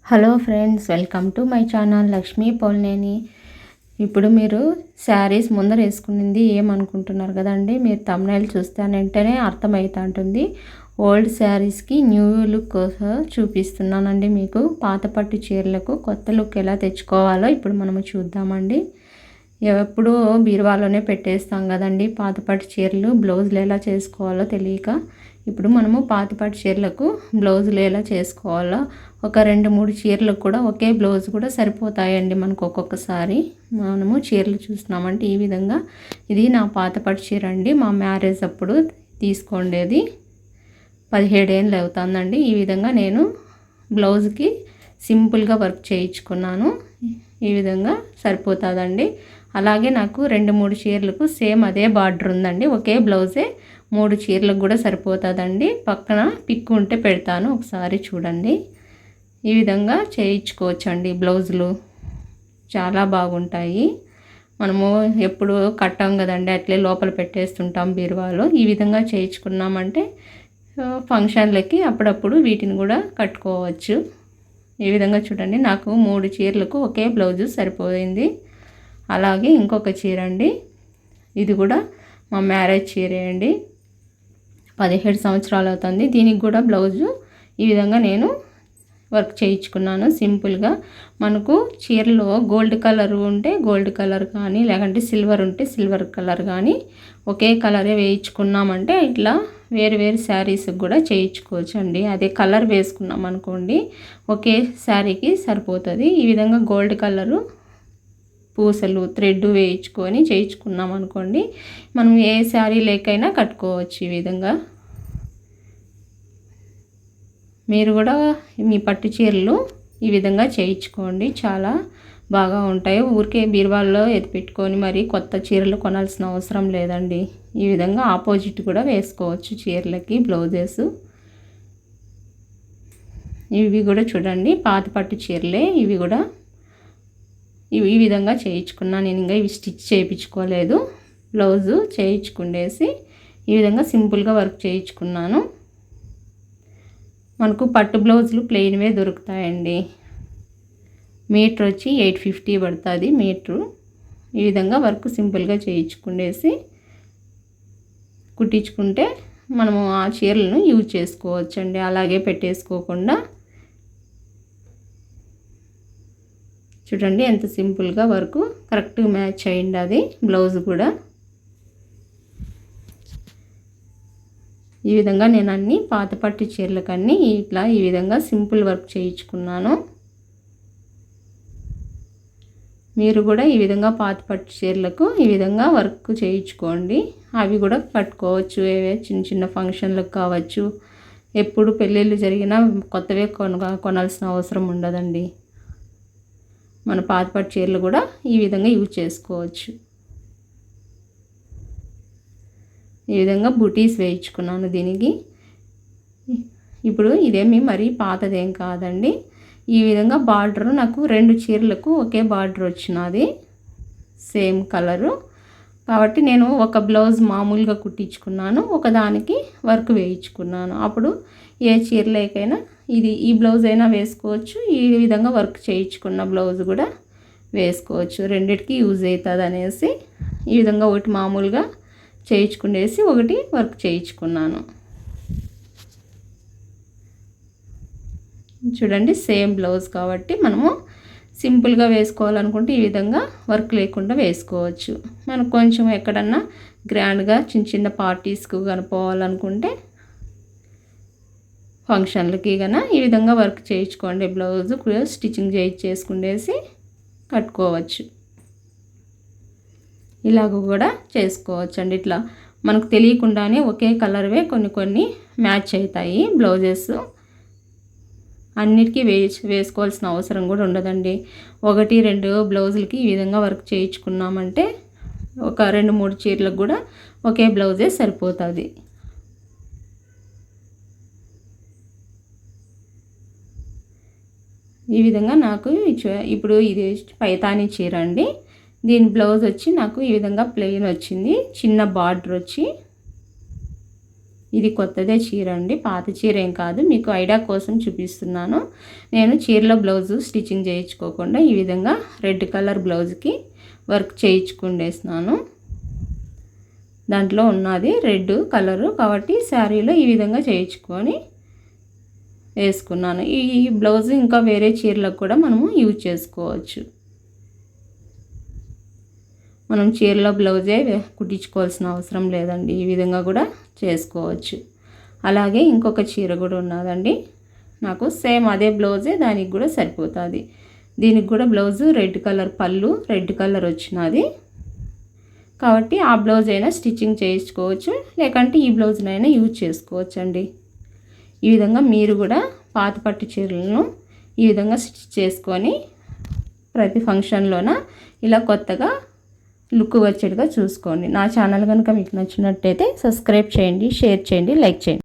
Hello friends, welcome to my channel Lakshmi Polneni. ఇప్పుడు మీరు శారీస్ ముందర వేసుకునింది ఏమనుకుంటున్నారు కదండి. మీరు థంబ్నెయిల్ చూస్తానంటేనే అర్థమవుతా ఉంటుంది. ఓల్డ్ శారీస్కి న్యూ లుక్ కోసం చూపిస్తున్నానండి. మీకు పాత పట్టు చీరలకు కొత్త లుక్ ఎలా తెచ్చుకోవాలో ఇప్పుడు మనము చూద్దామండి. ఎప్పుడూ బీరువాలోనే పెట్టేస్తాం కదండి పాత పట్టు చీరలు. బ్లౌజులు ఎలా చేసుకోవాలో తెలియక ఇప్పుడు మనము పాత పట్టు చీరలకు బ్లౌజులు ఎలా చేసుకోవాలో, ఒక 2-3 చీరలకు కూడా ఒకే బ్లౌజ్ కూడా సరిపోతాయండి మనకు. ఒక్కొక్కసారి మనము చీరలు చూస్తున్నామంటే ఈ విధంగా. ఇది నా పాత పట్టు చీర అండి, మా మ్యారేజ్ అప్పుడు తీసుకోండేది. 17 ఏళ్ళు అవుతుందండి. ఈ విధంగా నేను బ్లౌజ్కి సింపుల్గా వర్క్ చేయించుకున్నాను. ఈ విధంగా సరిపోతుందండి. అలాగే నాకు 2-3 చీరలకు సేమ్ అదే బార్డర్ ఉందండి. ఒకే బ్లౌజే 3 చీరలకు కూడా సరిపోతుందండి. పక్కన పిక్ ఉంటే పెడతాను, ఒకసారి చూడండి. ఈ విధంగా చేయించుకోవచ్చండి. బ్లౌజులు చాలా బాగుంటాయి. మనము ఎప్పుడు కట్టాం కదండి, అట్లే లోపల పెట్టేస్తుంటాం బీరువాలో. ఈ విధంగా చేయించుకున్నామంటే ఫంక్షన్లకి అప్పుడప్పుడు వీటిని కూడా కట్టుకోవచ్చు. ఈ విధంగా చూడండి, నాకు 3 చీరలకు ఒకే బ్లౌజు సరిపోయింది. అలాగే ఇంకొక చీర అండి, ఇది కూడా మా మ్యారేజ్ చీరే అండి. 17 సంవత్సరాలు అవుతుంది. దీనికి కూడా బ్లౌజు ఈ విధంగా నేను వర్క్ చేయించుకున్నాను సింపుల్గా. మనకు చీరలో గోల్డ్ కలర్ ఉంటే గోల్డ్ కలర్ కానీ, లేకంటే సిల్వర్ ఉంటే సిల్వర్ కలర్ కానీ ఒకే కలరే వేయించుకున్నామంటే ఇట్లా వేరు వేరు శారీస్కి కూడా చేయించుకోవచ్చు అండి. అదే కలర్ వేసుకున్నాం అనుకోండి ఒకే శారీకి సరిపోతుంది. ఈ విధంగా గోల్డ్ కలరు పూసలు థ్రెడ్ వేయించుకొని చేయించుకున్నాం అనుకోండి, మనం ఏ శారీ లేకైనా కట్టుకోవచ్చు. ఈ విధంగా మీరు కూడా మీ పట్టు చీరలు ఈ విధంగా చేయించుకోండి, చాలా బాగా ఉంటాయి. ఊరికే బీరువాల్లో ఎత్తిపెట్టుకొని మరి కొత్త చీరలు కొనాల్సిన అవసరం లేదండి. ఈ విధంగా ఆపోజిట్ కూడా వేసుకోవచ్చు చీరలకి బ్లౌజెస్. ఇవి కూడా చూడండి పాత పట్టు చీరలే. ఇవి కూడా ఈ విధంగా చేయించుకున్నాను నేను. ఇంకా ఇవి స్టిచ్ చేయించుకోలేదు, బ్లౌజు చేయించుకుండేసి ఈ విధంగా సింపుల్గా వర్క్ చేయించుకున్నాను. మనకు పట్టు బ్లౌజులు ప్లెయిన్వే దొరుకుతాయండి. మీటర్ వచ్చి 850 పడుతుంది మీటరు. ఈ విధంగా వర్క్ సింపుల్గా చేయించుకుండేసి కుట్టించుకుంటే మనము ఆ చీరలను యూజ్ చేసుకోవచ్చండి. అలాగే పెట్టేసుకోకుండా చూడండి ఎంత సింపుల్గా వర్క్ కరెక్ట్గా మ్యాచ్ అయ్యింది అది బ్లౌజ్ కూడా. ఈ విధంగా నేను అన్ని పాత పట్టు చీరలకన్నీ ఇట్లా ఈ విధంగా సింపుల్ వర్క్ చేయించుకున్నాను. మీరు కూడా ఈ విధంగా పాత పట్టు చీరలకు ఈ విధంగా వర్క్ చేయించుకోండి. అవి కూడా కట్టుకోవచ్చు, చిన్న చిన్న ఫంక్షన్లకు కావచ్చు. ఎప్పుడు పెళ్ళిళ్ళు జరిగినా కొత్తవే కొనాల్సిన అవసరం ఉండదండి. మన పాత పట్టు చీరలు కూడా ఈ విధంగా యూజ్ చేసుకోవచ్చు. ఈ విధంగా బుటీస్ వేయించుకున్నాను దీనికి. ఇప్పుడు ఇదేమి మరీ పాతదేం కాదండి. ఈ విధంగా బార్డర్ నాకు 2 చీరలకు ఒకే బార్డర్ వచ్చినది, సేమ్ కలరు. కాబట్టి నేను ఒక బ్లౌజ్ మామూలుగా కుట్టించుకున్నాను, ఒకదానికి వర్క్ వేయించుకున్నాను. అప్పుడు ఏ చీరలేకైనా ఈ బ్లౌజ్ అయినా వేసుకోవచ్చు, ఈ విధంగా వర్క్ చేయించుకున్న బ్లౌజ్ కూడా వేసుకోవచ్చు. రెండిటికి యూజ్ అవుతుంది అనేసి ఈ విధంగా ఒకటి మామూలుగా చేయించుకునేసి ఒకటి వర్క్ చేయించుకున్నాను. చూడండి సేమ్ బ్లౌజ్ కాబట్టి మనము సింపుల్గా వేసుకోవాలనుకుంటే ఈ విధంగా వర్క్ లేకుండా వేసుకోవచ్చు. మనకు కొంచెం ఎక్కడన్నా గ్రాండ్గా చిన్న చిన్న పార్టీస్కి కనుపోవాలనుకుంటే ఫంక్షన్లకి కన్నా ఈ విధంగా వర్క్ చేయించుకోండి. బ్లౌజ్ స్టిచ్చింగ్ చేసుకునేసి కట్టుకోవచ్చు. ఇలాగ కూడా చేసుకోవచ్చు అండి. ఇట్లా మనకు తెలియకుండానే ఒకే కలర్వే కొన్ని మ్యాచ్ అవుతాయి బ్లౌజెస్. అన్నిటికీ వేసుకోవాల్సిన అవసరం కూడా ఉండదండి. 1-2 బ్లౌజులకి ఈ విధంగా వర్క్ చేయించుకున్నామంటే ఒక 2-3 చీరలకు కూడా ఒకే బ్లౌజే సరిపోతుంది. ఈ విధంగా నాకు ఇప్పుడు ఇది పైతానీ చీర అండి. దీని బ్లౌజ్ వచ్చి నాకు ఈ విధంగా ప్లెయిన్ వచ్చింది, చిన్న బార్డర్ వచ్చి ఇది కొత్తదే చీర అండి, పాత చీర ఏం కాదు, మీకు ఐడియా కోసం చూపిస్తున్నాను. నేను చీరలో బ్లౌజు స్టిచ్చింగ్ చేయించుకోకుండా ఈ విధంగా రెడ్ కలర్ బ్లౌజ్కి వర్క్ చేయించుకుండేస్తున్నాను. దాంట్లో ఉన్నది రెడ్ కలరు కాబట్టి శారీలో ఈ విధంగా చేయించుకొని వేసుకున్నాను. ఈ బ్లౌజ్ ఇంకా వేరే చీరలకు కూడా మనము యూజ్ చేసుకోవచ్చు. మనం చీరలో బ్లౌజే కుట్టించుకోవాల్సిన అవసరం లేదండి, ఈ విధంగా కూడా చేసుకోవచ్చు. అలాగే ఇంకొక చీర కూడా ఉన్నదండి నాకు, సేమ్ అదే బ్లౌజే దానికి కూడా సరిపోతుంది. దీనికి కూడా బ్లౌజు రెడ్ కలర్ పళ్ళు, రెడ్ కలర్ వచ్చినది కాబట్టి ఆ బ్లౌజ్ అయినా స్టిచ్చింగ్ చేయించుకోవచ్చు, లేకంటే ఈ బ్లౌజ్నైనా యూజ్ చేసుకోవచ్చు అండి. ఈ విధంగా మీరు కూడా పాత పట్టు చీరలను ఈ విధంగా స్టిచ్ చేసుకొని ప్రతి ఫంక్షన్లోన ఇలా కొత్తగా లుక్ వచ్చేట్టుగా చూసుకోండి. నా ఛానల్ కనుక మీకు నచ్చినట్టయితే సబ్స్క్రైబ్ చేయండి, షేర్ చేయండి, లైక్ చేయండి.